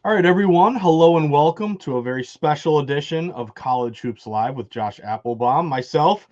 All right, everyone. Hello and welcome to a very special edition of College Hoops Live with Josh Appelbaum. Myself,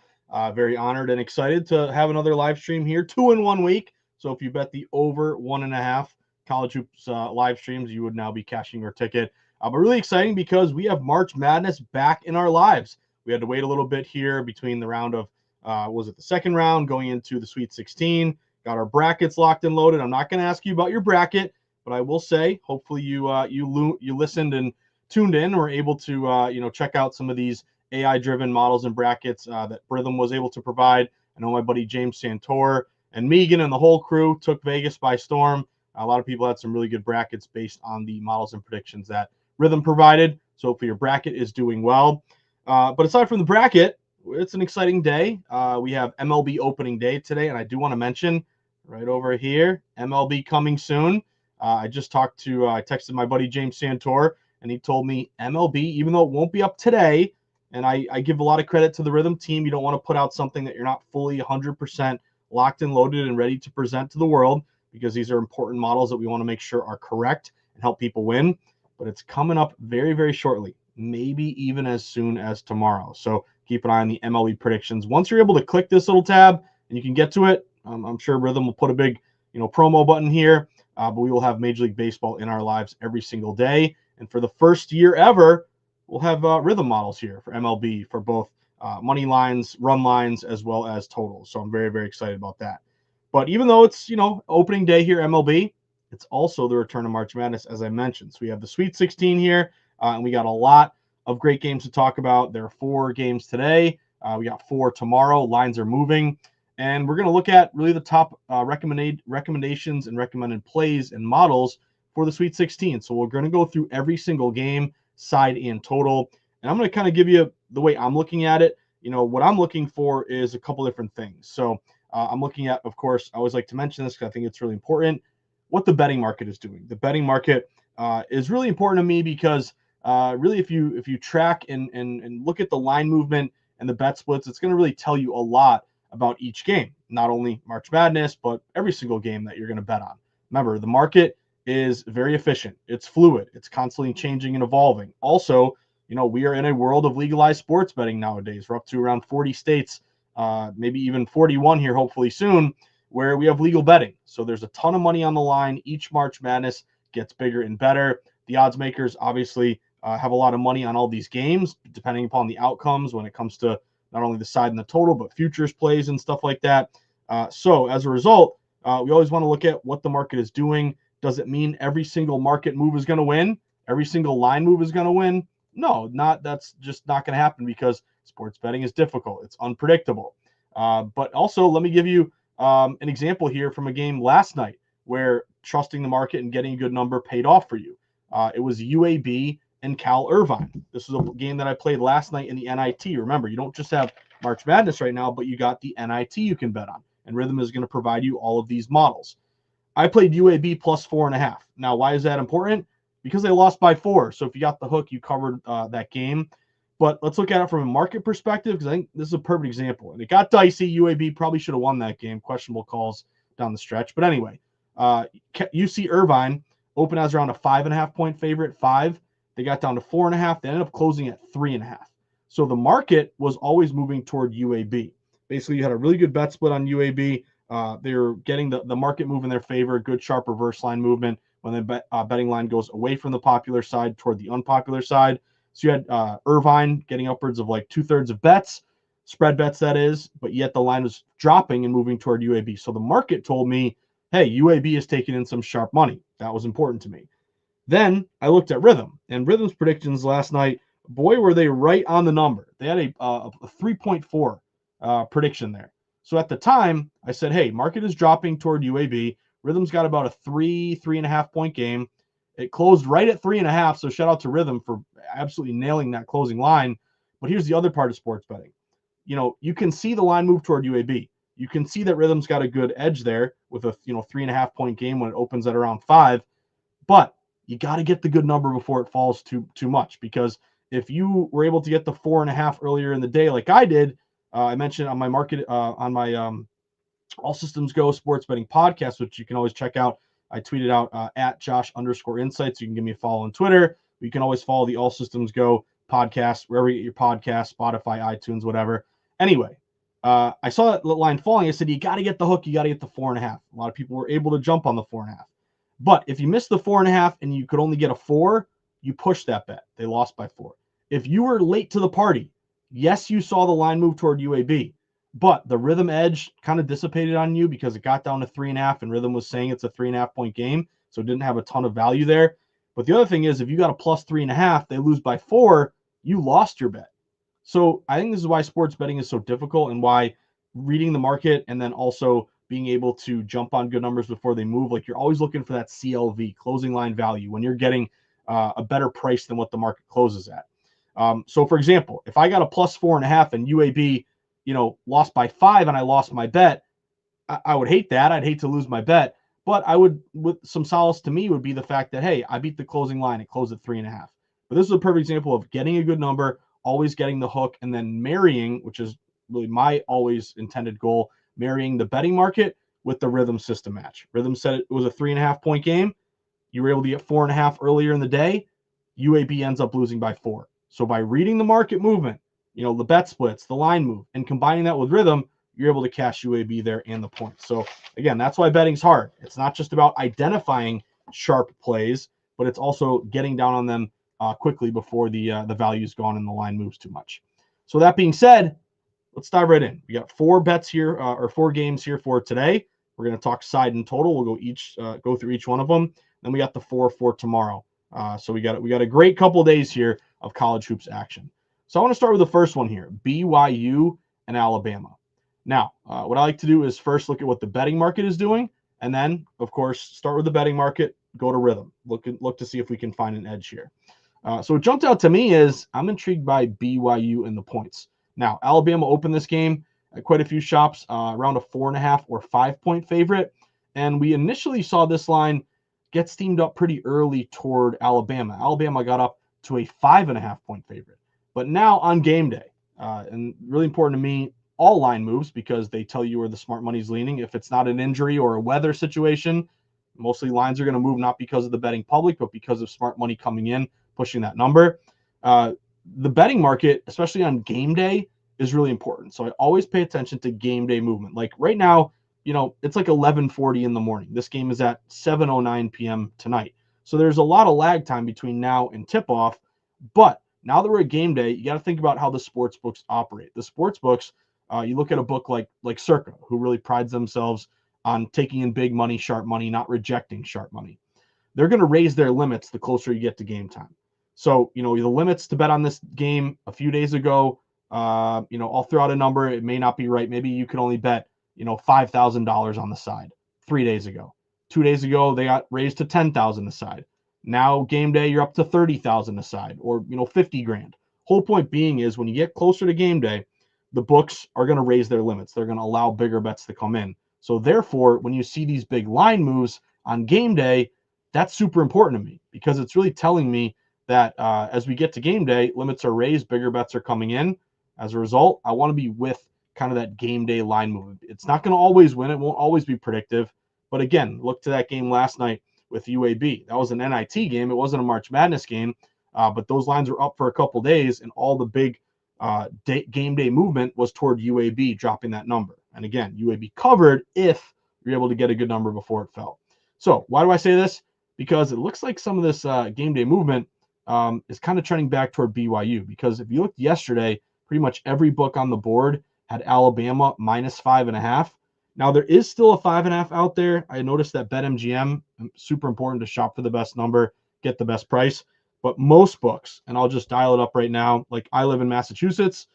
very honored and excited to have another live stream here, 2 in 1 week. So if you bet the over 1.5 College Hoops live streams, you would now be cashing your ticket. But really exciting because we have March Madness back in our lives. We had to wait a little bit here between the round of, was it the second round going into the Sweet 16? Got our brackets locked and loaded. I'm not going to ask you about your bracket. But I will say, hopefully you listened and tuned in, or able to check out some of these AI-driven models and brackets that Rhythm was able to provide. I know my buddy James Santor and Megan and the whole crew took Vegas by storm. A lot of people had some really good brackets based on the models and predictions that Rhythm provided. So hopefully your bracket is doing well. But aside from the bracket, it's an exciting day. We have MLB opening day today, and I do want to mention right over here, MLB coming soon. I texted my buddy James Santor, and he told me MLB, even though it won't be up today, and I give a lot of credit to the Rhythm team. You don't want to put out something that you're not fully 100% locked and loaded and ready to present to the world, because these are important models that we want to make sure are correct and help people win. But it's coming up very, very shortly, maybe even as soon as tomorrow. So keep an eye on the MLB predictions. Once you're able to click this little tab and you can get to it, I'm sure Rhythm will put a big promo button here. But we will have Major League Baseball in our lives every single day. And for the first year ever, we'll have Rhythm models here for MLB for both money lines, run lines, as well as totals. So I'm very, very excited about that. But even though it's, opening day here, MLB, it's also the return of March Madness, as I mentioned. So we have the Sweet 16 here, and we got a lot of great games to talk about. There are 4 games today. We got 4 tomorrow. Lines are moving. And we're going to look at really the top recommendations and recommended plays and models for the Sweet 16. So we're going to go through every single game, side and total. And I'm going to kind of give you the way I'm looking at it. What I'm looking for is a couple different things. So I'm looking at, of course, I always like to mention this because I think it's really important, what the betting market is doing. The betting market is really important to me because really if you track and look at the line movement and the bet splits, it's going to really tell you a lot about each game, not only March Madness, but every single game that you're going to bet on. Remember, the market is very efficient. It's fluid. It's constantly changing and evolving. Also, we are in a world of legalized sports betting nowadays. We're up to around 40 states, maybe even 41 here, hopefully soon, where we have legal betting. So there's a ton of money on the line. Each March Madness gets bigger and better. The odds makers obviously have a lot of money on all these games, depending upon the outcomes when it comes to not only the side and the total, but futures plays and stuff like that. So as a result, we always want to look at what the market is doing. Does it mean every single market move is going to win? Every single line move is going to win? No, that's just not going to happen because sports betting is difficult. It's unpredictable. But also, let me give you an example here from a game last night where trusting the market and getting a good number paid off for you. It was UAB and Cal Irvine. This is a game that I played last night in the NIT. Remember, you don't just have March Madness right now, but you got the NIT you can bet on. And Rhythm is going to provide you all of these models. I played UAB plus 4.5. Now, why is that important? Because they lost by 4. So if you got the hook, you covered that game. But let's look at it from a market perspective, because I think this is a perfect example. And it got dicey. UAB probably should have won that game. Questionable calls down the stretch. But anyway, UC Irvine opened as around a 5.5 point favorite, 5. They got down to 4.5. They ended up closing at 3.5. So the market was always moving toward UAB. Basically, you had a really good bet split on UAB. They were getting the market move in their favor, good sharp reverse line movement when the betting line goes away from the popular side toward the unpopular side. So you had Irvine getting upwards of like 2/3 of bets, spread bets that is, but yet the line was dropping and moving toward UAB. So the market told me, hey, UAB is taking in some sharp money. That was important to me. Then I looked at Rhythm, and Rhythm's predictions last night, boy, were they right on the number. They had a 3.4 prediction there. So at the time, I said, hey, market is dropping toward UAB. Rhythm's got about a 3.5 point game. It closed right at 3.5. So shout out to Rhythm for absolutely nailing that closing line. But here's the other part of sports betting. You can see the line move toward UAB. You can see that Rhythm's got a good edge there with a 3.5 point game when it opens at around 5. But you got to get the good number before it falls too much, because if you were able to get the 4.5 earlier in the day, like I did, I mentioned on my market on my All Systems Go sports betting podcast, which you can always check out I tweeted out at Josh_insights. You can give me a follow on Twitter. You can always follow the All Systems Go podcast, wherever you get your podcast, Spotify, iTunes, whatever. Anyway, I saw that line falling. I said, you got to get the hook. You got to get the 4.5. A lot of people were able to jump on the 4.5. But if you missed the 4.5 and you could only get a 4, you pushed that bet. They lost by 4. If you were late to the party, yes, you saw the line move toward UAB, but the rhythm edge kind of dissipated on you because it got down to 3.5, and rhythm was saying it's a 3.5 point game, so it didn't have a ton of value there. But the other thing is, if you got a plus 3.5, they lose by 4, you lost your bet. So I think this is why sports betting is so difficult, and why reading the market and then also being able to jump on good numbers before they move. Like, you're always looking for that CLV, closing line value, when you're getting a better price than what the market closes at. So for example, if I got a plus 4.5 and UAB, lost by 5 and I lost my bet, I would hate that. I'd hate to lose my bet, but I would, with some solace to me, would be the fact that, hey, I beat the closing line. It closed at 3.5. But this is a perfect example of getting a good number, always getting the hook, and then marrying, which is really my always intended goal, marrying the betting market with the rhythm system match. Rhythm said it was a 3.5 point game. You were able to get 4.5 earlier in the day. UAB ends up losing by 4. So by reading the market movement, the bet splits, the line move, and combining that with rhythm, you're able to cash UAB there and the points. So again, that's why betting's hard. It's not just about identifying sharp plays, but it's also getting down on them quickly before the value's gone and the line moves too much. So that being said, let's dive right in. We got 4 bets here, or 4 games here for today. We're going to talk side and total. We'll go through each one of them. Then we got the 4 for tomorrow. So we got a great couple of days here of college hoops action. So I want to start with the first one here, BYU and Alabama. Now, what I like to do is first look at what the betting market is doing, and then, of course, start with the betting market, go to rhythm, look to see if we can find an edge here. So what jumped out to me is I'm intrigued by BYU and the points. Now, Alabama opened this game at quite a few shops, around a 4.5 or 5 point favorite, and we initially saw this line get steamed up pretty early toward Alabama. Alabama got up to a 5.5 point favorite. But now on game day, and really important to me, all line moves because they tell you where the smart money's leaning. If it's not an injury or a weather situation, mostly lines are going to move not because of the betting public, but because of smart money coming in, pushing that number. The betting market, especially on game day, is really important. So I always pay attention to game day movement. Like right now, it's like 11:40 in the morning. This game is at 7:09 p.m. tonight. So there's a lot of lag time between now and tip-off. But now that we're at game day, you got to think about how the sports books operate. The sports books, you look at a book like Circa, who really prides themselves on taking in big money, sharp money, not rejecting sharp money. They're going to raise their limits the closer you get to game time. So, the limits to bet on this game a few days ago, I'll throw out a number. It may not be right. Maybe you could only bet, $5,000 on the side 3 days ago. 2 days ago, they got raised to 10,000 a side. Now game day, you're up to 30,000 a side, or 50 grand. Whole point being is when you get closer to game day, the books are going to raise their limits. They're going to allow bigger bets to come in. So therefore, when you see these big line moves on game day, that's super important to me because it's really telling me that as we get to game day, limits are raised, bigger bets are coming in. As a result, I want to be with kind of that game day line move. It's not going to always win. It won't always be predictive. But again, look to that game last night with UAB. That was an NIT game. It wasn't a March Madness game, but those lines were up for a couple days, and all the big game day movement was toward UAB dropping that number. And again, UAB covered if you're able to get a good number before it fell. So why do I say this? Because it looks like some of this game day movement is kind of trending back toward BYU. Because if you looked yesterday, pretty much every book on the board had Alabama minus 5.5. Now, there is still a 5.5 out there. I noticed that BetMGM, super important to shop for the best number, get the best price. But most books, and I'll just dial it up right now, like I live in Massachusetts,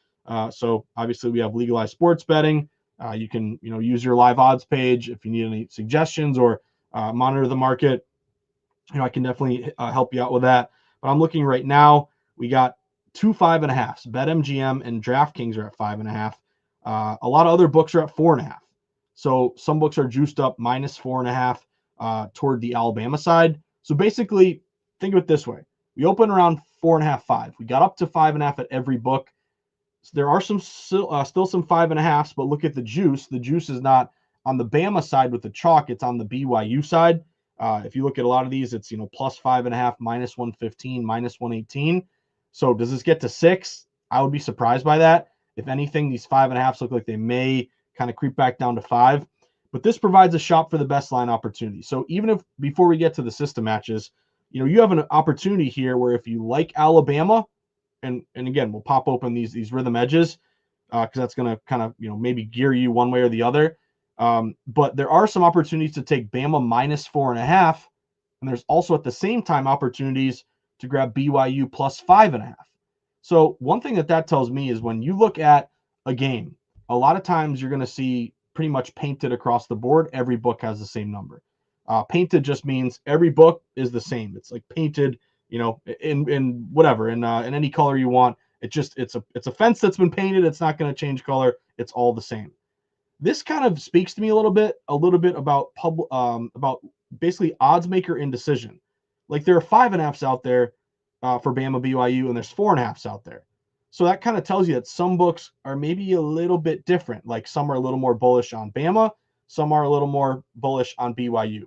so obviously we have legalized sports betting. You can use your live odds page if you need any suggestions or monitor the market. I can definitely help you out with that. But I'm looking right now. We got 2 5.5s. BetMGM and DraftKings are at 5.5. A lot of other books are at 4.5. So some books are juiced up minus 4.5 toward the Alabama side. So basically, think of it this way. We open around 4.5, 5. We got up to 5.5 at every book. So there are still some 5.5s, but look at the juice. The juice is not on the Bama side with the chalk. It's on the BYU side. If you look at a lot of these, it's, plus 5.5, minus 115, minus 118. So does this get to 6? I would be surprised by that. If anything, these 5.5s look like they may kind of creep back down to 5. But this provides a shop for the best line opportunity. So even if before we get to the system matches, you have an opportunity here where if you like Alabama, and again, we'll pop open these rhythm edges because that's going to kind of maybe gear you one way or the other. But there are some opportunities to take Bama minus 4.5, and there's also at the same time opportunities to grab BYU plus 5.5. So one thing that tells me is when you look at a game, a lot of times you're going to see pretty much painted across the board. Every book has the same number. Painted just means every book is the same. It's like painted, in whatever, in any color you want. It's a fence that's been painted. It's not going to change color. It's all the same. This kind of speaks to me a little bit about about basically odds maker indecision. Like there are 5.5s out there for Bama BYU, and there's 4.5s out there. So that kind of tells you that some books are maybe a little bit different. Like some are a little more bullish on Bama, some are a little more bullish on BYU.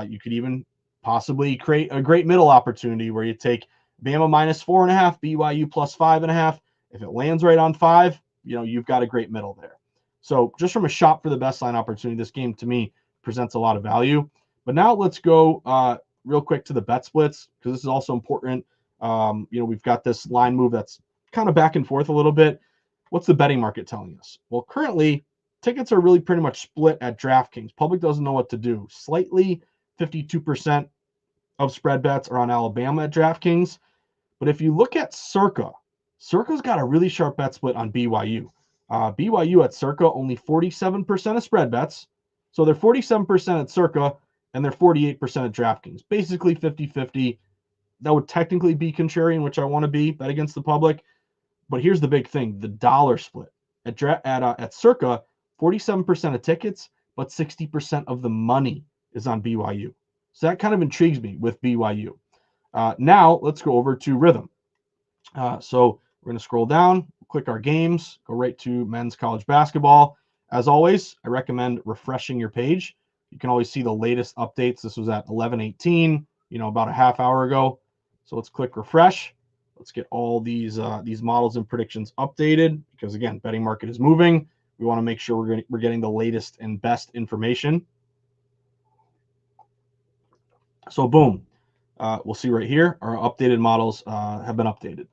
You could even possibly create a great middle opportunity where you take Bama minus 4.5, BYU plus 5.5. If it lands right on 5, you've got a great middle there. So just from a shop for the best line opportunity, this game to me presents a lot of value. But now let's go real quick to the bet splits because this is also important. We've got this line move that's kind of back and forth a little bit. What's the betting market telling us? Well, currently tickets are really pretty much split at DraftKings. Public doesn't know what to do. Slightly 52% of spread bets are on Alabama at DraftKings. But if you look at Circa's got a really sharp bet split on BYU. BYU at Circa only 47% of spread bets. So they're 47% at Circa and they're 48% at DraftKings. Basically 50-50. That would technically be contrarian, which I want to be, bet against the public. But here's the big thing, the dollar split. At Circa, 47% of tickets, but 60% of the money is on BYU. So that kind of intrigues me with BYU. Now let's go over to Rhythm. So we're going to scroll down, click our games, go right to men's college basketball. As always, I recommend refreshing your page. You can always see the latest updates. This was at 11:18, about a half hour ago. So let's click refresh. Let's get all these models and predictions updated because again, betting market is moving. We want to make sure we're getting the latest and best information. So boom, we'll see right here our updated models have been updated.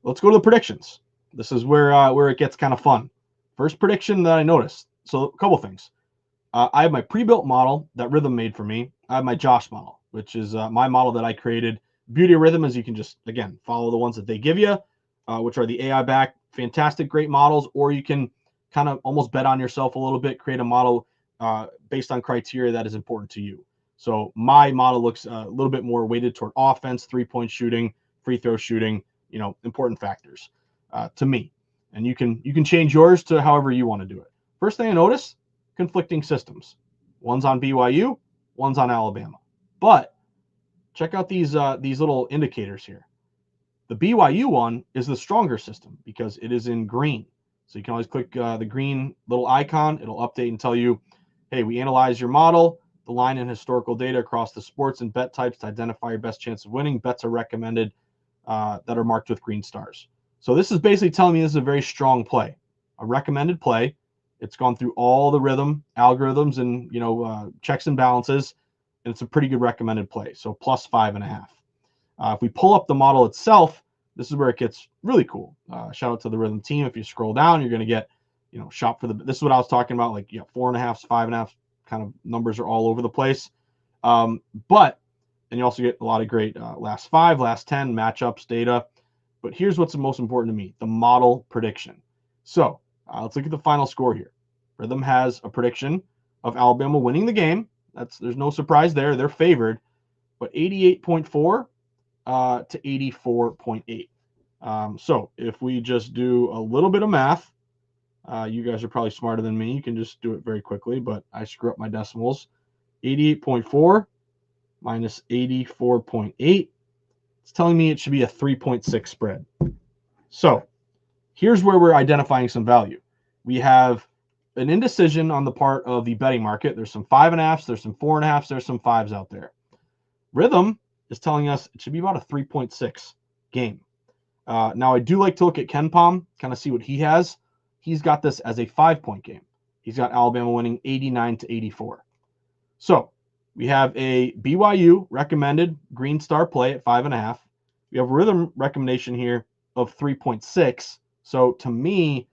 Let's go to the predictions. This is where it gets kind of fun. First prediction that I noticed. So a couple things. I have my pre-built model that Rhythm made for me. I have my Josh model, which is my model that I created. Beauty of Rhythm is you can just, again, follow the ones that they give you, which are the AI-backed, fantastic, great models, or you can kind of almost bet on yourself a little bit, create a model based on criteria that is important to you. So my model looks a little bit more weighted toward offense, three-point shooting, free throw shooting, important factors to me. And you can change yours to however you want to do it. First thing I noticed, conflicting systems. One's on BYU, one's on Alabama. But check out these little indicators here. The BYU one is the stronger system because it is in green. So you can always click the green little icon. It'll update and tell you, hey, we analyze your model, the line and historical data across the sports and bet types to identify your best chance of winning. Bets are recommended that are marked with green stars. So this is basically telling me this is a very strong play, a recommended play. It's gone through all the Rhythm algorithms and checks and balances, and it's a pretty good recommended play. So plus 5.5. If we pull up the model itself, this is where it gets really cool. Shout out to the Rhythm team. If you scroll down, you're going to get shop for the. This is what I was talking about. Like 4.5, 5.5 kind of numbers are all over the place. And you also get a lot of great last 5, last 10 matchups data. But here's what's the most important to me: the model prediction. So let's look at the final score here. Rhythm has a prediction of Alabama winning the game. There's no surprise there. They're favored, but 88.4 to 84.8. So if we just do a little bit of math, you guys are probably smarter than me. You can just do it very quickly, but I screw up my decimals. 88.4 minus 84.8. It's telling me it should be a 3.6 spread. So here's where we're identifying some value. We have an indecision on the part of the betting market. There's some 5.5s, there's some 4.5s, there's some 5s out there. Rhythm is telling us it should be about a 3.6 game. Now, I do like to look at KenPom, kind of see what he has. He's got this as a 5-point game. He's got Alabama winning 89-84. So we have a BYU recommended Green Star play at 5.5. We have a Rhythm recommendation here of 3.6. So to me,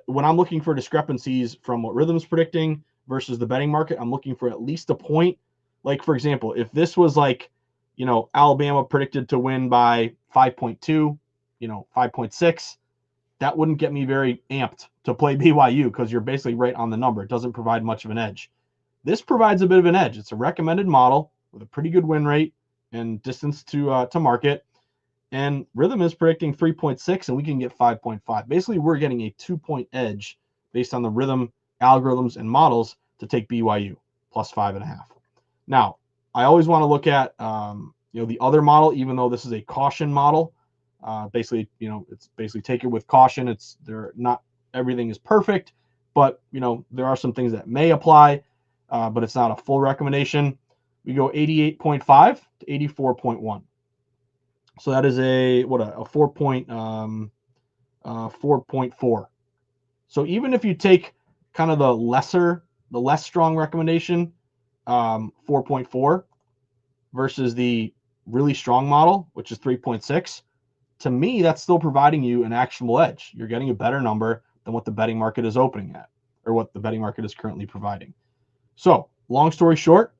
when I'm looking for discrepancies from what Rhythm's predicting versus the betting market, I'm looking for at least a point. Like, for example, if this was like, Alabama predicted to win by 5.2, 5.6, that wouldn't get me very amped to play BYU because you're basically right on the number. It doesn't provide much of an edge. This provides a bit of an edge. It's a recommended model with a pretty good win rate and distance to market. And Rhythm is predicting 3.6, and we can get 5.5. Basically, we're getting a 2-point edge based on the Rhythm algorithms and models to take BYU plus 5.5. Now, I always want to look at the other model, even though this is a caution model. Basically, it's basically take it with caution. Not everything is perfect, but there are some things that may apply, but it's not a full recommendation. We go 88.5 to 84.1. So that is a 4.4. So even if you take kind of the less strong recommendation, 4.4 versus the really strong model, which is 3.6, to me, that's still providing you an actionable edge. You're getting a better number than what the betting market is opening at, or what the betting market is currently providing. So long story short,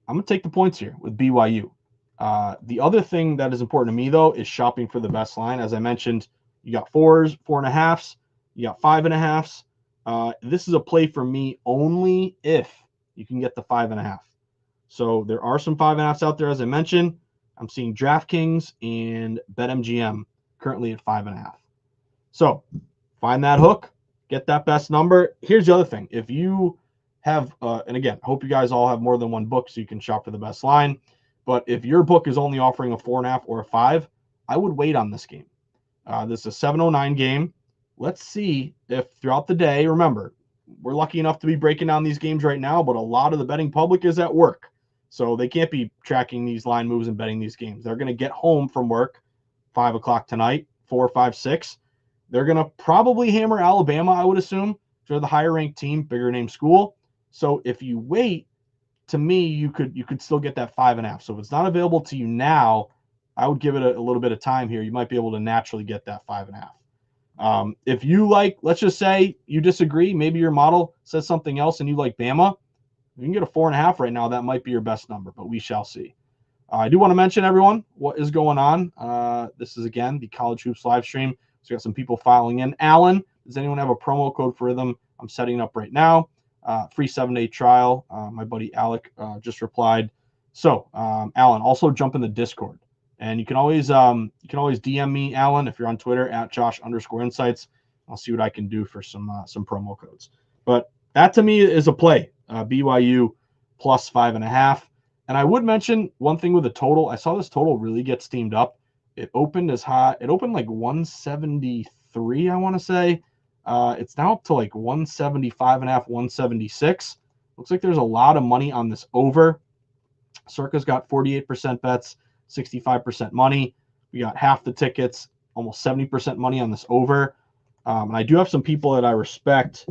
I'm going to take the points here with BYU. The other thing that is important to me, though, is shopping for the best line. As I mentioned, you got 4s, 4.5s, you got 5.5s. This is a play for me only if you can get the 5.5. So there are some 5.5s out there, as I mentioned. I'm seeing DraftKings and BetMGM currently at 5.5. So find that hook, get that best number. Here's the other thing. If you have, and again, hope you guys all have more than one book so you can shop for the best line. But if your book is only offering a 4.5 or a 5, I would wait on this game. This is a 7:09 game. Let's see if throughout the day, remember, we're lucky enough to be breaking down these games right now, but a lot of the betting public is at work. So they can't be tracking these line moves and betting these games. They're going to get home from work 5 o'clock tonight, 4, 5, 6. They're going to probably hammer Alabama, I would assume. They're the higher ranked team, bigger name school. So if you wait, to me, you could still get that 5.5. So if it's not available to you now, I would give it a little bit of time here. You might be able to naturally get that 5.5. If you like, let's just say you disagree, maybe your model says something else and you like Bama, you can get a 4.5 right now. That might be your best number, but we shall see. I do want to mention, everyone, what is going on. This is, again, the College Hoops live stream. So we got some people filing in. Alan, does anyone have a promo code for them? I'm setting it up right now. Free 7-day trial. My buddy Alec just replied. So, Alan, also jump in the Discord. And you can always DM me, Alan, if you're on Twitter at Josh_insights. I'll see what I can do for some promo codes. But that to me is a play. BYU plus 5.5. And I would mention one thing with the total. I saw this total really get steamed up. It opened as high. It opened like 173, I want to say. It's now up to like 175.5, 176. Looks like there's a lot of money on this over. Circa's got 48% bets, 65% money. We got half the tickets, almost 70% money on this over. And I do have some people that I respect,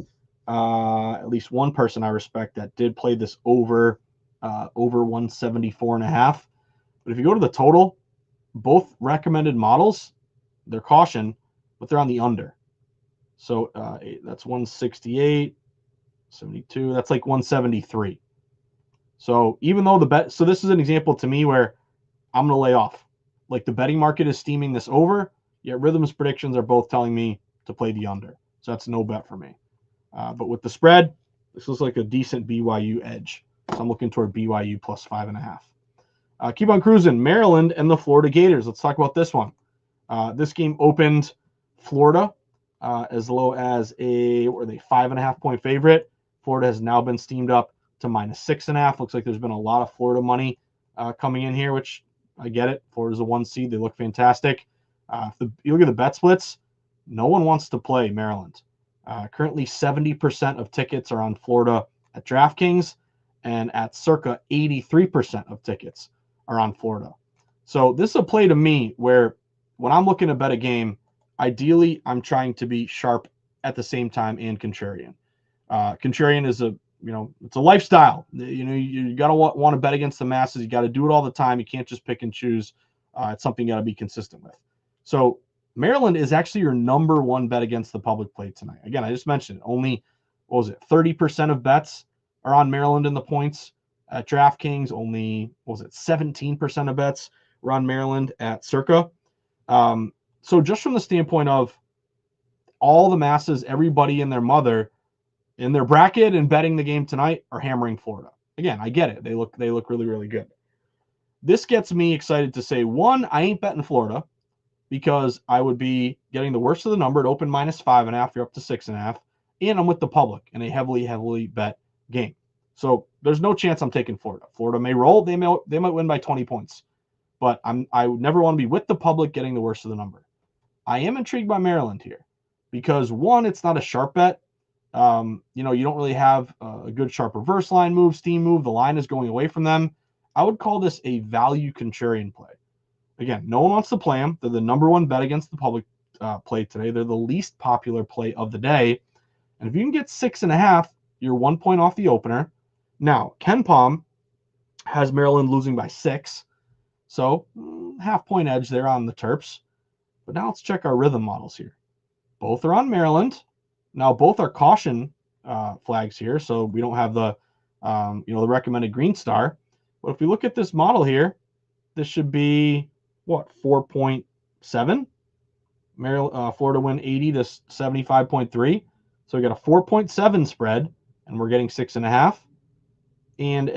at least one person I respect that did play this over 174.5. But if you go to the total, both recommended models, they're caution, but they're on the under. So that's 168, 72. That's like 173. So even though so this is an example to me where I'm going to lay off. Like the betting market is steaming this over, yet Rhythm's predictions are both telling me to play the under. So that's no bet for me. But with the spread, this looks like a decent BYU edge. So I'm looking toward BYU plus 5.5. Keep on cruising. Maryland and the Florida Gators. Let's talk about this one. This game opened Florida as low as a 5.5 point favorite. Florida has now been steamed up to -6.5. Looks like there's been a lot of Florida money coming in here, which I get it. Florida's a 1 seed. They look fantastic. If you look at the bet splits, no one wants to play Maryland. Currently, 70% of tickets are on Florida at DraftKings, and at circa 83% of tickets are on Florida. So this is a play to me where when I'm looking to bet a game, ideally I'm trying to be sharp at the same time and contrarian. Contrarian is it's a lifestyle. You got to want to bet against the masses. You got to do it all the time. You can't just pick and choose. It's something you got to be consistent with. So Maryland is actually your number one bet against the public play tonight. Again, I just mentioned it. Only, 30% of bets are on Maryland in the points at DraftKings. Only, 17% of bets were on Maryland at Circa. So just from the standpoint of all the masses, everybody and their mother in their bracket and betting the game tonight are hammering Florida. Again, I get it. They look really, really good. This gets me excited to say, one, I ain't betting Florida, because I would be getting the worst of the number at open -5.5. You're up to 6.5, and I'm with the public in a heavily bet game. So there's no chance I'm taking Florida. Florida may roll. They might win by 20 points, but I would never want to be with the public getting the worst of the number. I am intrigued by Maryland here because, one, it's not a sharp bet. You don't really have a good sharp reverse line move, steam move. The line is going away from them. I would call this a value contrarian play. Again, no one wants to play them. They're the number one bet against the public play today. They're the least popular play of the day. And if you can get 6.5, you're 1 point off the opener. Now, KenPom has Maryland losing by 6. So half-point edge there on the Terps. But now let's check our rhythm models here. Both are on Maryland. Now, both are caution flags here, so we don't have the recommended green star. But if we look at this model here, this should be 4.7. Florida win 80 to 75.3. So we got a 4.7 spread, and we're getting 6.5. And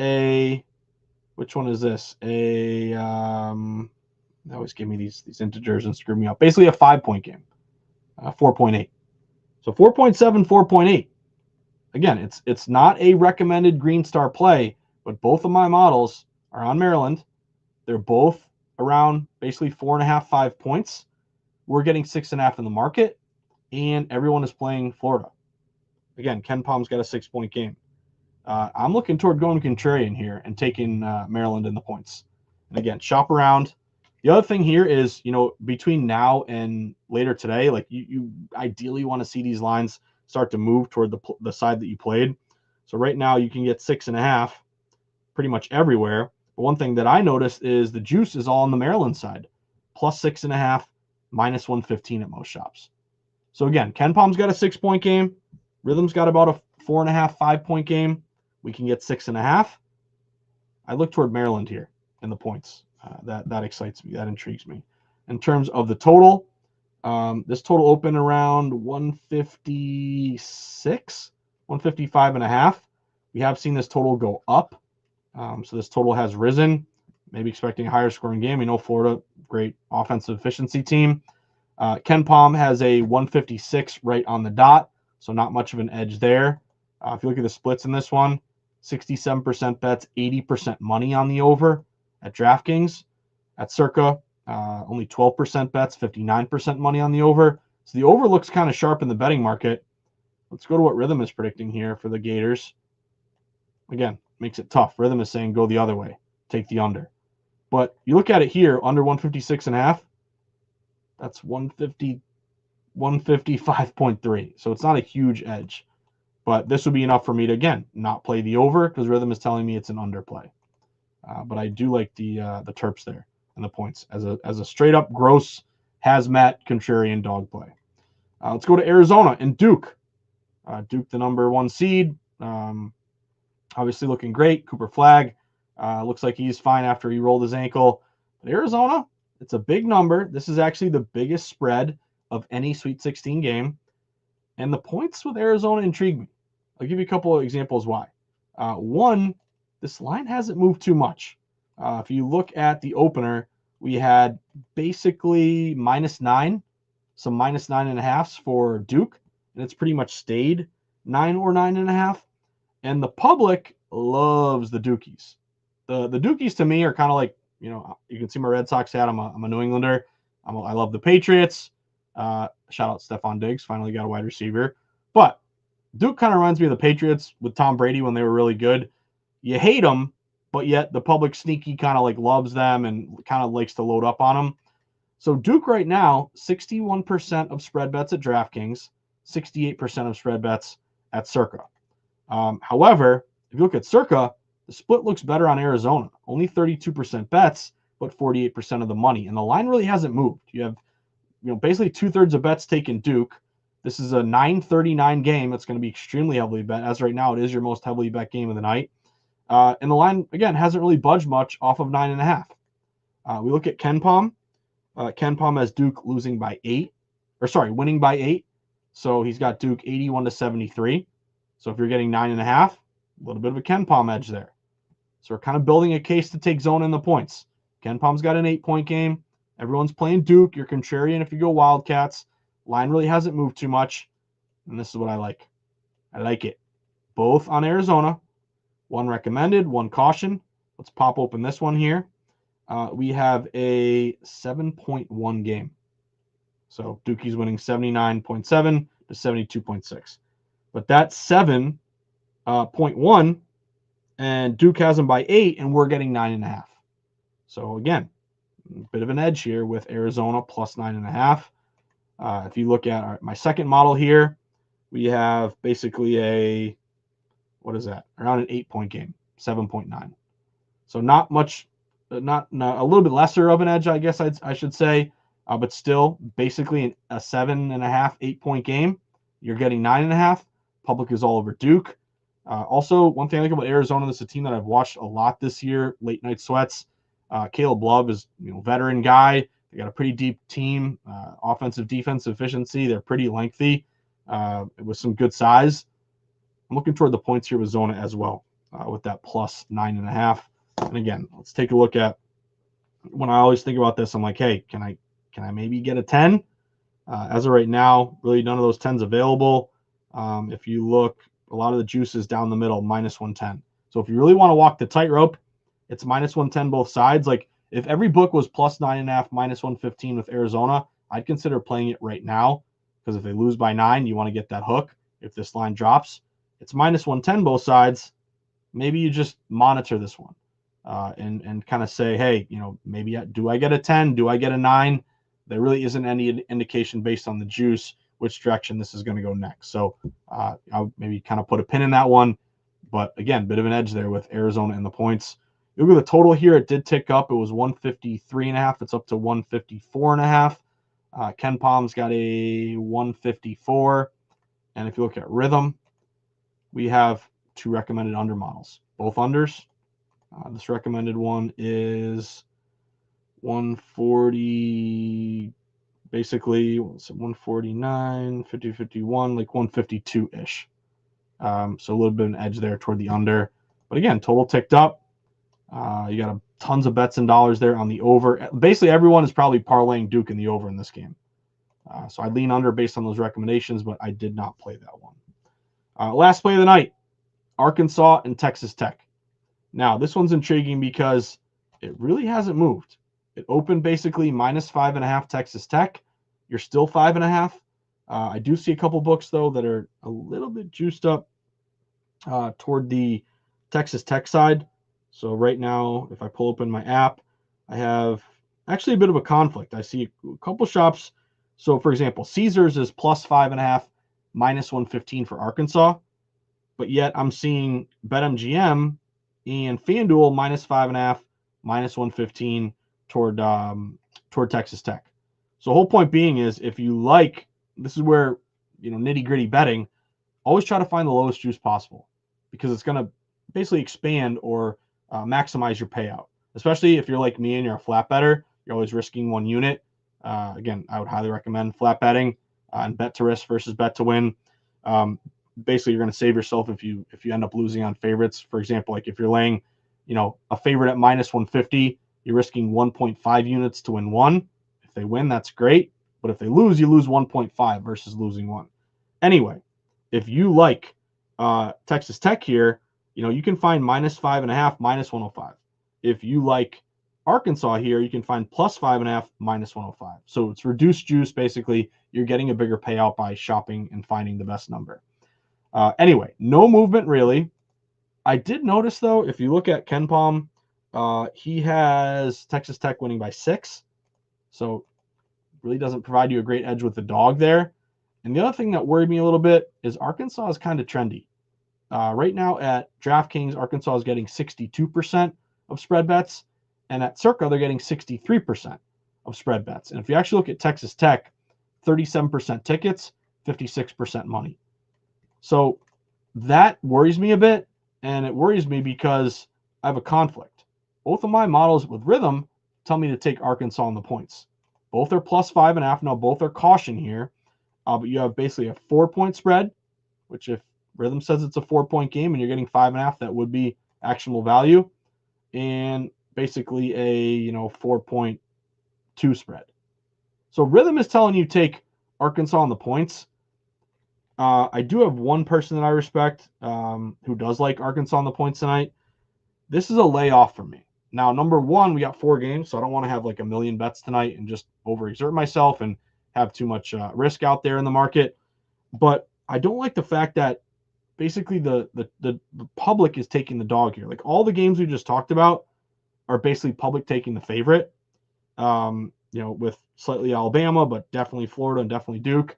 which one is this? They always give me these integers and screw me up. Basically a 5-point game, 4.8. So 4.7, 4.8. Again, it's not a recommended green star play, but both of my models are on Maryland. They're both around basically 4.5, 5 points. We're getting 6.5 in the market, and everyone is playing Florida. Again, KenPom's got a 6-point game. I'm looking toward going contrarian here and taking Maryland in the points. And again, shop around. The other thing here is, between now and later today, like you ideally want to see these lines start to move toward the side that you played. So right now you can get 6.5 pretty much everywhere. But one thing that I noticed is the juice is all on the Maryland side, plus 6.5, -115 at most shops. So again, KenPom's got a 6-point game. Rhythm's got about a 4.5, 5-point game. We can get 6.5. I look toward Maryland here in the points. That excites me. That intrigues me. In terms of the total, this total opened around 156, 155.5. We have seen this total go up. So this total has risen. Maybe expecting a higher scoring game. We know Florida, great offensive efficiency team. KenPom has a 156 right on the dot, so not much of an edge there. If you look at the splits in this one, 67% bets, 80% money on the over at DraftKings. At Circa, only 12% bets, 59% money on the over. So the over looks kind of sharp in the betting market. Let's go to what Rhythm is predicting here for the Gators. Again, makes it tough. Rhythm is saying go the other way, take the under. But you look at it here, under 156.5, that's 155.3. So it's not a huge edge. But this would be enough for me to, again, not play the over because Rhythm is telling me it's an underplay. But I do like the Terps there and the points as a straight up gross hazmat contrarian dog play. Let's go to Arizona and Duke. Duke, the number 1 seed, obviously looking great. Cooper Flagg looks like he's fine after he rolled his ankle. But Arizona, it's a big number. This is actually the biggest spread of any Sweet 16 game. And the points with Arizona intrigue me. I'll give you a couple of examples why. One, this line hasn't moved too much. If you look at the opener, we had basically -9, some -9.5s for Duke, and it's pretty much stayed 9 or 9.5. And the public loves the Dukies. The Dukies to me are kind of like, you can see my Red Sox hat. I'm a New Englander. I love the Patriots. Shout out Stephon Diggs, finally got a wide receiver. But Duke kind of reminds me of the Patriots with Tom Brady when they were really good. You hate them, but yet the public sneaky kind of like loves them and kind of likes to load up on them. So Duke right now, 61% of spread bets at DraftKings, 68% of spread bets at Circa. However, if you look at Circa, the split looks better on Arizona. Only 32% bets, but 48% of the money. And the line really hasn't moved. You have, basically 2/3 of bets taken Duke. This is a 9:39 game. It's going to be extremely heavily bet. As right now, it is your most heavily bet game of the night. And the line, again, hasn't really budged much off of 9.5. We look at KenPom. KenPom has Duke losing by 8, winning by 8. So he's got Duke 81-73. So if you're getting 9.5, a little bit of a KenPom edge there. So we're kind of building a case to take zone in the points. KenPom's got an 8-point game. Everyone's playing Duke. You're contrarian if you go Wildcats. Line really hasn't moved too much. And this is what I like. I like it. Both on Arizona. One recommended, one caution. Let's pop open this one here. We have a 7.1 game. So Dukie's winning 79.7 to 72.6. But that's 7.1, and Duke has them by 8, and we're getting 9.5. So again, a bit of an edge here with Arizona plus 9.5. If you look at my second model here, we have basically around an 8-point game, 7.9. So not much, not a little bit lesser of an edge, I guess I should say, but still basically a 7.5, 8-point game. You're getting 9.5. Public is all over Duke. Also, one thing I like about Arizona, this is a team that I've watched a lot this year, late night sweats. Caleb Love is, veteran guy. They got a pretty deep team, offensive, defensive efficiency. They're pretty lengthy with some good size. I'm looking toward the points here with Zona as well with that plus 9.5. And again, let's take a look at when I always think about this. I'm like, hey, can I maybe get a 10? As of right now, really none of those 10s available. If you look, a lot of the juice is down the middle, minus 110. So if you really want to walk the tightrope, it's minus 110 both sides. Like if every book was plus 9.5, minus 115 with Arizona, I'd consider playing it right now because if they lose by 9, you want to get that hook. If this line drops, it's minus 110 both sides. Maybe you just monitor this one and kind of say, hey, maybe do I get a 10? Do I get a 9? There really isn't any indication based on the juice which direction this is going to go next. So I'll maybe kind of put a pin in that one. But again, bit of an edge there with Arizona and the points. You look at the total here, it did tick up. It was 153.5. It's up to 154.5. KenPom's got a 154. And if you look at rhythm, we have 2 recommended under models, both unders. This recommended one is 140, basically 149, 50, 51, like 152-ish. So a little bit of an edge there toward the under. But again, total ticked up. You got tons of bets and dollars there on the over. Basically, everyone is probably parlaying Duke in the over in this game. So I lean under based on those recommendations, but I did not play that one. Last play of the night, Arkansas and Texas Tech. Now, this one's intriguing because it really hasn't moved. It opened basically minus 5.5 Texas Tech. You're still 5.5. I do see a couple books, though, that are a little bit juiced up toward the Texas Tech side. So right now, if I pull open my app, I have actually a bit of a conflict. I see a couple shops. So, for example, Caesars is plus 5.5, minus 115 for Arkansas. But yet I'm seeing BetMGM and FanDuel minus 5.5, minus 115 toward Texas Tech. So the whole point being is if you like, this is where, nitty gritty betting, always try to find the lowest juice possible because it's going to basically expand or maximize your payout, especially if you're like me and you're a flat better, you're always risking one unit. Again, I would highly recommend flat betting and bet to risk versus bet to win. Basically, you're going to save yourself if you end up losing on favorites. For example, like if you're laying, a favorite at minus 150, you're risking 1.5 units to win 1. If they win, that's great. But if they lose, you lose 1.5 versus losing 1. Anyway, if you like Texas Tech here, you can find minus 5.5, minus 105. If you like Arkansas here, you can find plus 5.5, minus 105. So it's reduced juice. Basically, you're getting a bigger payout by shopping and finding the best number. Anyway, no movement really. I did notice though, if you look at KenPom, he has Texas Tech winning by 6. So really doesn't provide you a great edge with the dog there. And the other thing that worried me a little bit is Arkansas is kind of trendy. Right now at DraftKings, Arkansas is getting 62% of spread bets, and at Circa, they're getting 63% of spread bets. And if you actually look at Texas Tech, 37% tickets, 56% money. So that worries me a bit, and it worries me because I have a conflict. Both of my models with Rhythm tell me to take Arkansas on the points. Both are plus 5.5. Now, both are caution here, but you have basically a 4-point spread, which if Rhythm says it's a 4-point game and you're getting 5.5, that would be actionable value, and basically a 4.2 spread. So Rhythm is telling you take Arkansas on the points. I do have one person that I respect who does like Arkansas on the points tonight. This is a layoff for me. Now, number one, we got 4 games, so I don't want to have like a million bets tonight and just overexert myself and have too much risk out there in the market. But I don't like the fact that basically the public is taking the dog here. Like all the games we just talked about are basically public taking the favorite. With slightly Alabama, but definitely Florida and definitely Duke.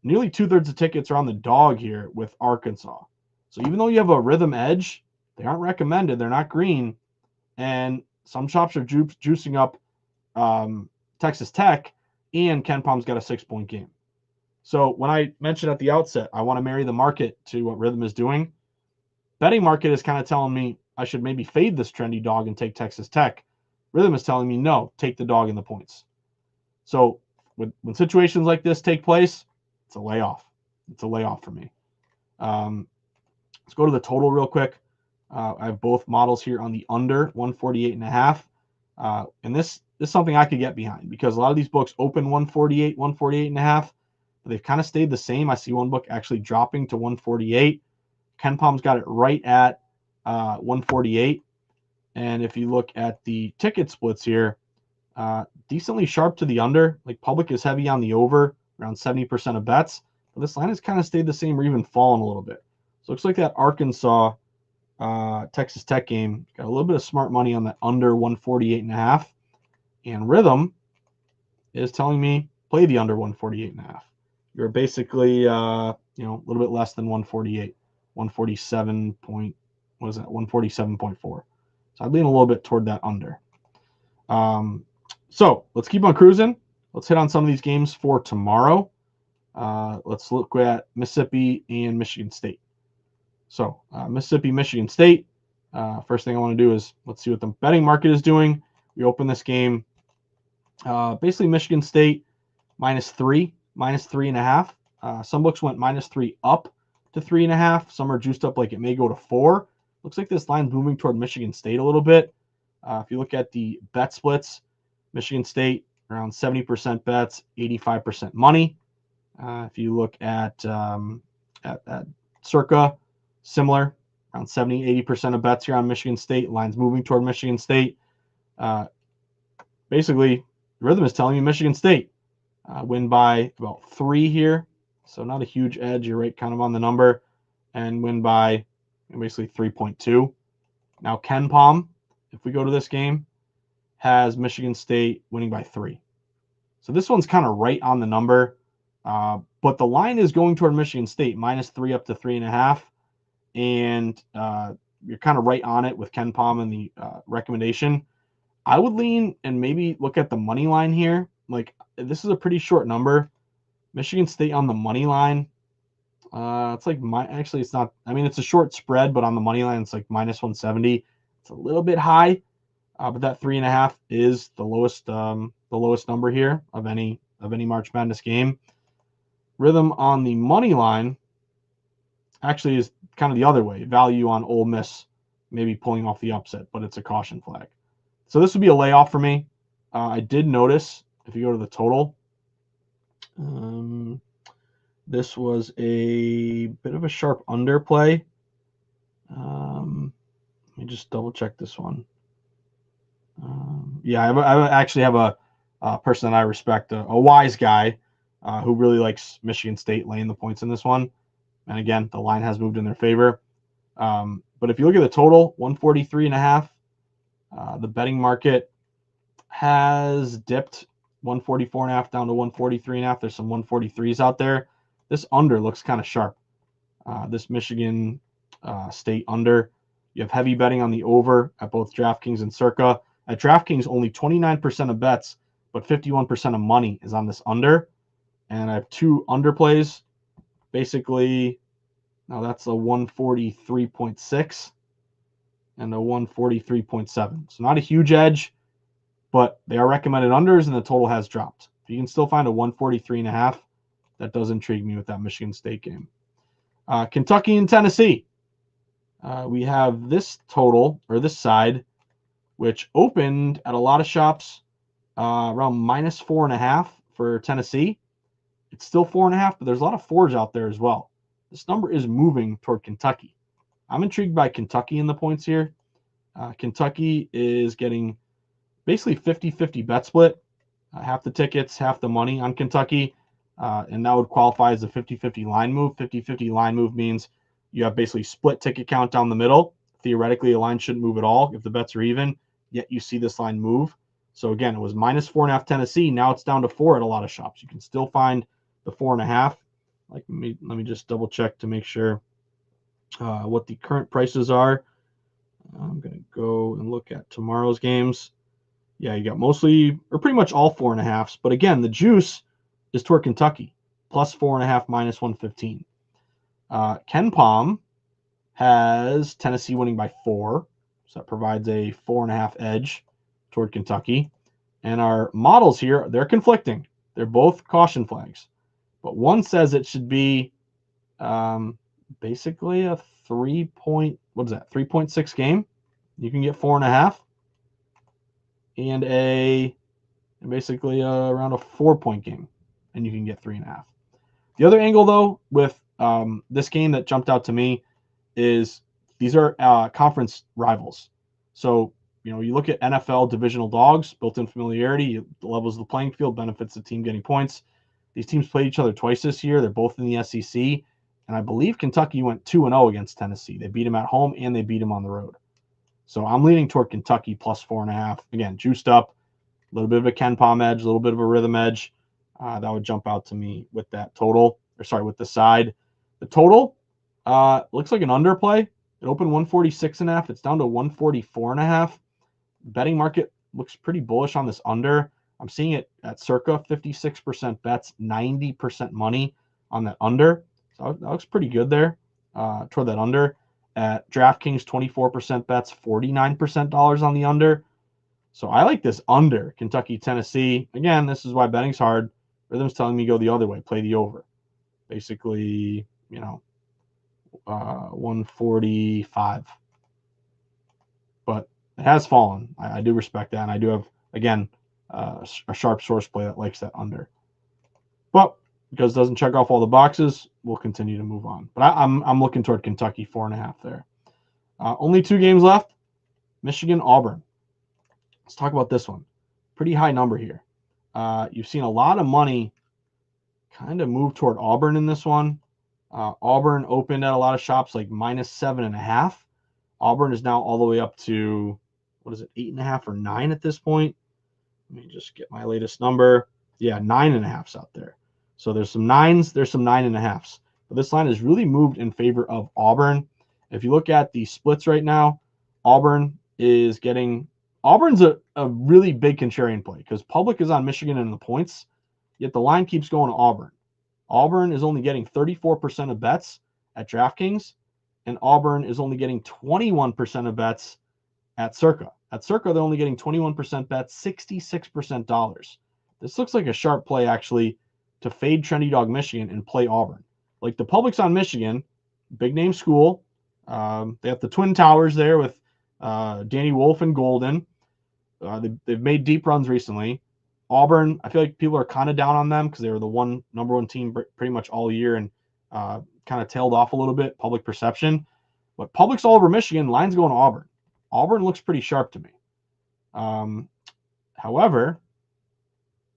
Nearly 2/3 of tickets are on the dog here with Arkansas. So even though you have a Rhythm edge, they aren't recommended. They're not green. And some shops are juicing up Texas Tech, and KenPom's got a 6-point game. So when I mentioned at the outset, I want to marry the market to what Rhythm is doing. Betting market is kind of telling me I should maybe fade this trendy dog and take Texas Tech. Rhythm is telling me, no, take the dog in the points. So when situations like this take place, it's a layoff. It's a layoff for me. Let's go to the total real quick. I have both models here on the under 148.5. And this is something I could get behind because a lot of these books open 148, 148.5. But they've kind of stayed the same. I see one book actually dropping to 148. KenPom's got it right at 148. And if you look at the ticket splits here, decently sharp to the under. Like public is heavy on the over, around 70% of bets. But this line has kind of stayed the same or even fallen a little bit. So it looks like that Arkansas Texas Tech game got a little bit of smart money on that under 148.5. And Rhythm is telling me play the under 148.5. You're basically a little bit less than 148, 147 point, what is that? 147.4. So I'd lean a little bit toward that under. So let's keep on cruising. Let's hit on some of these games for tomorrow. Let's look at Mississippi and Michigan State. So Mississippi, Michigan State. First thing I want to do is let's see what the betting market is doing. We open this game. Basically, Michigan State -3, -3.5. Some books went -3 up to 3.5. Some are juiced up like it may go to 4. Looks like this line's moving toward Michigan State a little bit. If you look at the bet splits, Michigan State around 70% bets, 85% money. If you look at Circa, similar, around 70-80% of bets here on Michigan State. Lines moving toward Michigan State. Basically, Rhythm is telling you Michigan State win by about 3 here. So not a huge edge. You're right kind of on the number. And win by basically 3.2. Now, KenPom, if we go to this game, has Michigan State winning by 3. So this one's kind of right on the number. But the line is going toward Michigan State, -3 up to 3.5. And you're kind of right on it with KenPom and the recommendation. I would lean and maybe look at the money line here. Like, this is a pretty short number. Michigan State on the money line. It's like actually it's not. I mean, it's a short spread, but on the money line, it's like -170. It's a little bit high, but that 3.5 is the lowest number here of any March Madness game. Rhythm on the money line actually is kind of the other way. Value on Ole Miss, maybe pulling off the upset, but it's a caution flag. So this would be a layoff for me. I did notice if you go to the total, this was a bit of a sharp underplay. Let me just double check this one. I actually have a person that I respect, a wise guy, who really likes Michigan State laying the points in this one. And again, the line has moved in their favor. But if you look at the total, 143.5, the betting market has dipped 144.5 down to 143.5. There's some 143s out there. This under looks kind of sharp. This Michigan State under. You have heavy betting on the over at both DraftKings and Circa. At DraftKings, only 29% of bets, but 51% of money is on this under. And I have two underplays. Basically, now that's a 143.6 and a 143.7. So not a huge edge, but they are recommended unders, and the total has dropped. If you can still find a 143.5, that does intrigue me with that Michigan State game. Kentucky and Tennessee. We have this total, or this side, which opened at a lot of shops around -4.5 for Tennessee. It's still 4.5, but there's a lot of fours out there as well. This number is moving toward Kentucky. I'm intrigued by Kentucky in the points here. Kentucky is getting basically 50-50 bet split. Half the tickets, half the money on Kentucky. And that would qualify as a 50-50 line move. 50-50 line move means you have basically split ticket count down the middle. Theoretically, a line shouldn't move at all if the bets are even, yet you see this line move. So again, it was -4.5 Tennessee. Now it's down to 4 at a lot of shops. You can still find the 4.5. Let me just double check to make sure what the current prices are. I'm going to go and look at tomorrow's games. Yeah, you got mostly, or pretty much all 4.5s. But again, the juice is toward Kentucky, +4.5, -115. Ken Palm has Tennessee winning by 4. So that provides a 4.5 edge toward Kentucky. And our models here, they're conflicting. They're both caution flags. But one says it should be basically a 3.6 game. You can get 4.5. And basically around a 4-point game. And you can get 3.5. The other angle, though, with this game that jumped out to me is these are conference rivals. So, you look at NFL divisional dogs, built-in familiarity, the levels of the playing field, benefits the team getting points. These teams played each other twice this year. They're both in the SEC. And I believe Kentucky went 2-0 against Tennessee. They beat them at home and they beat them on the road. So I'm leaning toward Kentucky +4.5. Again, juiced up, a little bit of a Ken Palm edge, a little bit of a rhythm edge. That would jump out to me with that total, with the side. The total looks like an underplay. It opened 146.5. It's down to 144.5. Betting market looks pretty bullish on this under. I'm seeing it at circa 56% bets, 90% money on that under. So that looks pretty good there toward that under. At DraftKings, 24% bets, 49% dollars on the under. So I like this under Kentucky, Tennessee. Again, this is why betting's hard. Rhythm's telling me go the other way, play the over. Basically, 145. But it has fallen. I do respect that, and I do have, again, a sharp source play that likes that under. But because it doesn't check off all the boxes, we'll continue to move on. But I'm looking toward Kentucky 4.5 there. Only 2 games left. Michigan, Auburn. Let's talk about this one. Pretty high number here. You've seen a lot of money kind of move toward Auburn in this one. Auburn opened at a lot of shops like -7.5. Auburn is now all the way up to, 8.5 or 9 at this point? Let me just get my latest number. Yeah, 9.5s out there. So there's some 9s, there's some 9.5s. But this line has really moved in favor of Auburn. If you look at the splits right now, Auburn's a really big contrarian play because public is on Michigan in the points, yet the line keeps going to Auburn. Auburn is only getting 34% of bets at DraftKings, and Auburn is only getting 21% of bets at Circa. At Circa, they're only getting 21% bets, 66% dollars. This looks like a sharp play, actually, to fade Trendy Dog Michigan and play Auburn. Like the public's on Michigan, big name school. They have the Twin Towers there with Danny Wolf and Golden. They've made deep runs recently. Auburn, I feel like people are kind of down on them because they were the number one team pretty much all year and kind of tailed off a little bit, public perception. But public's all over Michigan. Line's going to Auburn. Auburn looks pretty sharp to me. However,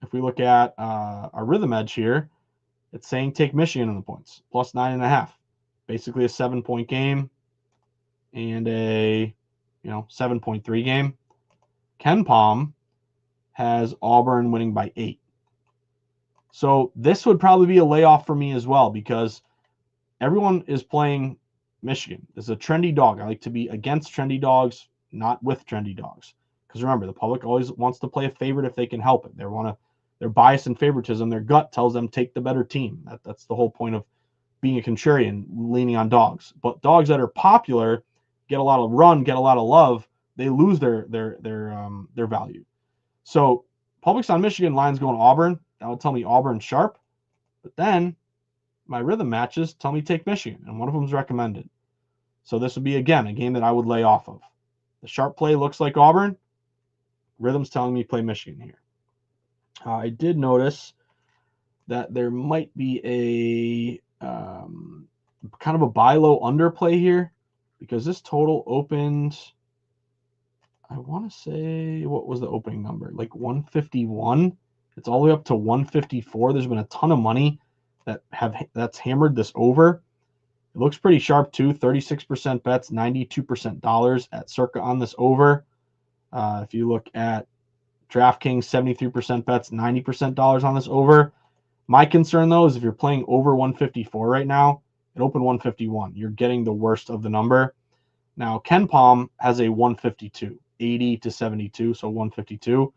if we look at our rhythm edge here, It's saying take Michigan in the points, plus 9.5. Basically a 7-point game and a 7.3 game. KenPom has Auburn winning by 8. So this would probably be a layoff for me as well because everyone is playing Michigan. It's a trendy dog. I like to be against trendy dogs, not with trendy dogs. Because remember, the public always wants to play a favorite if they can help it. They're bias and favoritism. Their gut tells them take the better team. That's the whole point of being a contrarian, leaning on dogs. But dogs that are popular get a lot of run, get a lot of love. They lose their value. So public's on Michigan, lines going Auburn. That would tell me Auburn sharp. But then my rhythm matches tell me take Michigan, and one of them is recommended. So this would be, again, a game that I would lay off of. The sharp play looks like Auburn. Rhythm's telling me play Michigan here. I did notice that there might be a kind of a buy low under play here because this total opened, I want to say, what was the opening number? Like 151. It's all the way up to 154. There's been a ton of money that's hammered this over. It looks pretty sharp too. 36% bets, 92% dollars at circa on this over. If you look at DraftKings, 73% bets, 90% dollars on this over. My concern though is if you're playing over 154 right now, it opened 151. You're getting the worst of the number. Now KenPom has a 152, 80 to 72, so 152.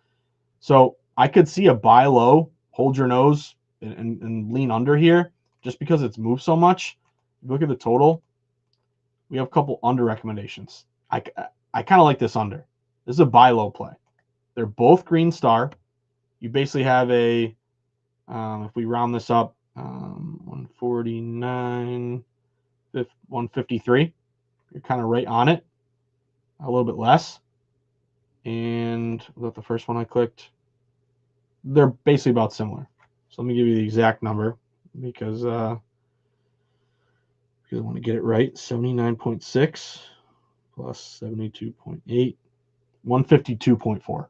So I could see a buy low, hold your nose, and lean under here just because it's moved so much. If you look at the total, we have a couple under recommendations. I kind of like this under. This is a buy low play. They're both green star. You basically have a, if we round this up, 149, 153. You're kind of right on it, a little bit less. And was that the first one I clicked? They're basically about similar. So let me give you the exact number because I want to get it right. 79.6 plus 72.8, 152.4.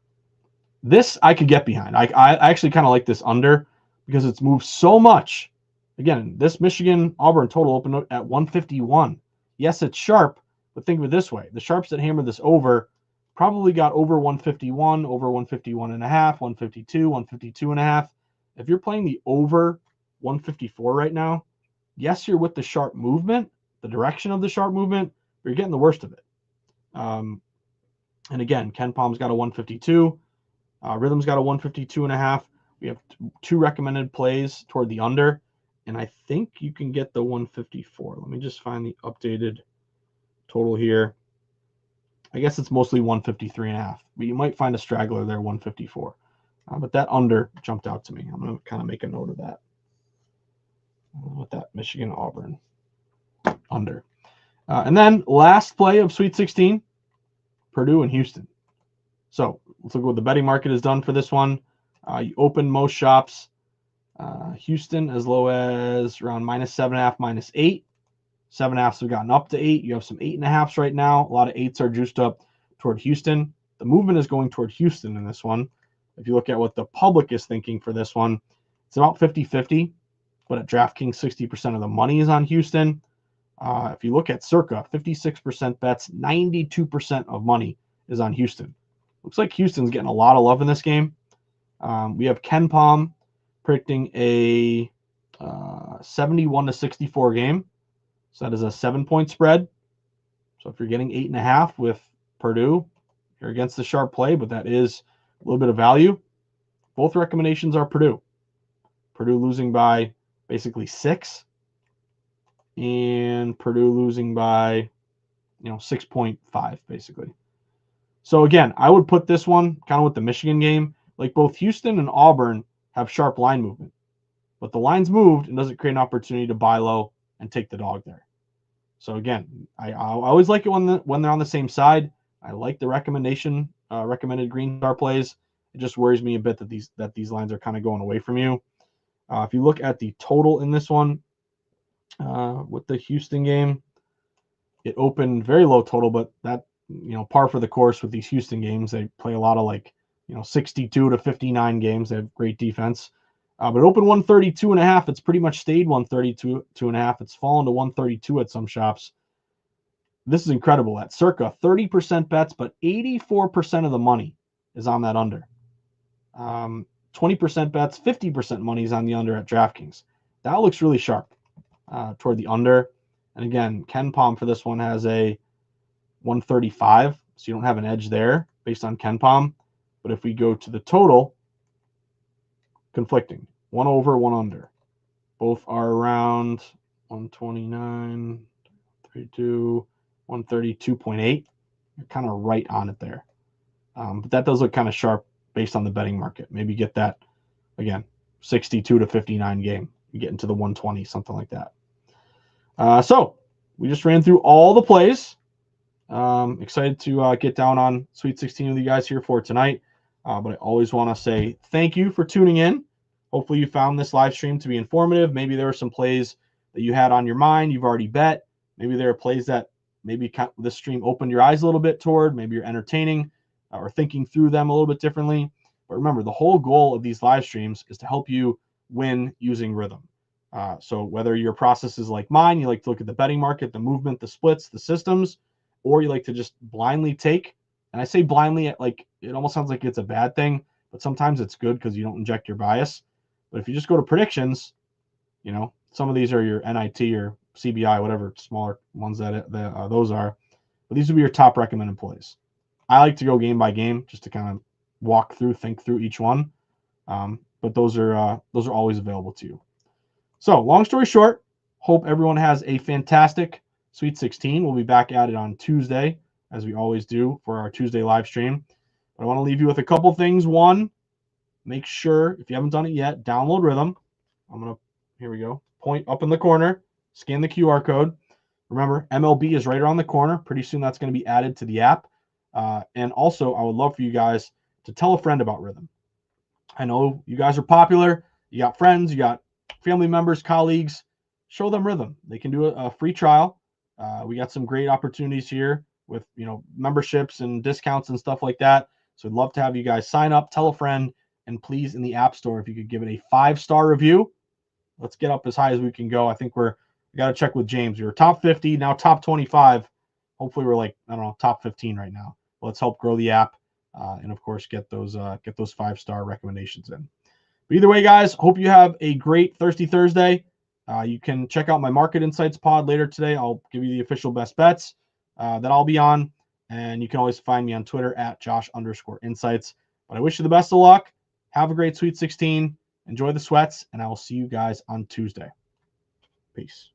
This I could get behind. I actually kind of like this under because it's moved so much. Again, this Michigan Auburn total opened at 151. Yes, it's sharp, but think of it this way. The sharps that hammered this over probably got over 151, over 151 and a half, 152, 152 and a half. If you're playing the over 154 right now, yes, you're with the sharp movement, the direction of the sharp movement, but you're getting the worst of it. And again, KenPom's got a 152. Rhythm's got a 152 and a half. We have two recommended plays toward the under, and I think you can get the 154. Let me just find the updated total here. I guess it's mostly 153 and a half, but you might find a straggler there, 154. But that under jumped out to me. I'm going to kind of make a note of that. With that Michigan Auburn under. And then last play of Sweet 16, Purdue and Houston. So let's look at what the betting market has done for this one. You open most shops. Houston as low as around -7.5, -8. 7.5s have gotten up to 8. You have some 8.5s right now. A lot of 8s are juiced up toward Houston. The movement is going toward Houston in this one. If you look at what the public is thinking for this one, it's about 50-50. But at DraftKings, 60% of the money is on Houston. If you look at circa, 56% bets, 92% of money is on Houston. Looks like Houston's getting a lot of love in this game. We have KenPom predicting a 71-64 game. So that is a 7-point spread. So if you're getting 8.5 with Purdue, you're against the sharp play, but that is a little bit of value. Both recommendations are Purdue. Purdue losing by basically 6, and Purdue losing by 6.5 basically. So again, I would put this one kind of with the Michigan game. Like both Houston and Auburn have sharp line movement, but the line's moved and doesn't create an opportunity to buy low and take the dog there. So again, I always like it when they're on the same side. I like the recommended green star plays. It just worries me a bit that these lines are kind of going away from you. If you look at the total in this one, with the Houston game, it opened very low total, but that par for the course with these Houston games. They play a lot of 62 to 59 games. They have great defense. But it opened 132.5. It's pretty much stayed 132.5. It's fallen to 132 at some shops. This is incredible. At circa 30% bets, but 84% of the money is on that under. 20% bets, 50% money is on the under at DraftKings. That looks really sharp toward the under. And again, KenPom for this one has a 135, so you don't have an edge there based on KenPom. But if we go to the total, conflicting. One over, one under. Both are around 129, 32, 132.8. You're kind of right on it there. But that does look kind of sharp based on the betting market. Maybe get that, again, 62 to 59 game. You get into the 120, something like that. So we just ran through all the plays. Excited to get down on Sweet 16 with you guys here for tonight. But I always want to say thank you for tuning in. Hopefully you found this live stream to be informative. Maybe there were some plays that you had on your mind, you've already bet. Maybe there are plays that maybe this stream opened your eyes a little bit toward. Maybe you're entertaining or thinking through them a little bit differently. But remember, the whole goal of these live streams is to help you win using rhythm. So whether your process is like mine, you like to look at the betting market, the movement, the splits, the systems, or you like to just blindly take. And I say blindly, like it almost sounds like it's a bad thing, but sometimes it's good because you don't inject your bias. But if you just go to predictions, you know, some of these are your NIT or CBI, whatever smaller ones that those are. But these would be your top recommended plays. I like to go game by game just to kind of walk through, think through each one. But those are always available to you. So long story short, hope everyone has a fantastic Sweet 16. We'll be back at it on Tuesday, as we always do for our Tuesday live stream. But I want to leave you with a couple things. One, make sure, if you haven't done it yet, download Rhythm. Here we go. Point up in the corner, scan the QR code. Remember, MLB is right around the corner. Pretty soon that's going to be added to the app. And also, I would love for you guys to tell a friend about Rhythm. I know you guys are popular. You got friends, you got family members, colleagues. Show them Rhythm. They can do a free trial. We got some great opportunities here with, you know, memberships and discounts and stuff like that. So I'd love to have you guys sign up, tell a friend, and please in the App Store, if you could give it a 5-star review. Let's get up as high as we can go. I think we got to check with James. We were top 50, now top 25. Hopefully we're like, I don't know, top 15 right now. Let's help grow the app and of course get those 5-star recommendations in. But either way, guys, hope you have a great Thirsty Thursday. You can check out my Market Insights pod later today. I'll give you the official best bets that I'll be on. And you can always find me on Twitter at Josh_insights. But I wish you the best of luck. Have a great Sweet 16. Enjoy the sweats, and I will see you guys on Tuesday. Peace.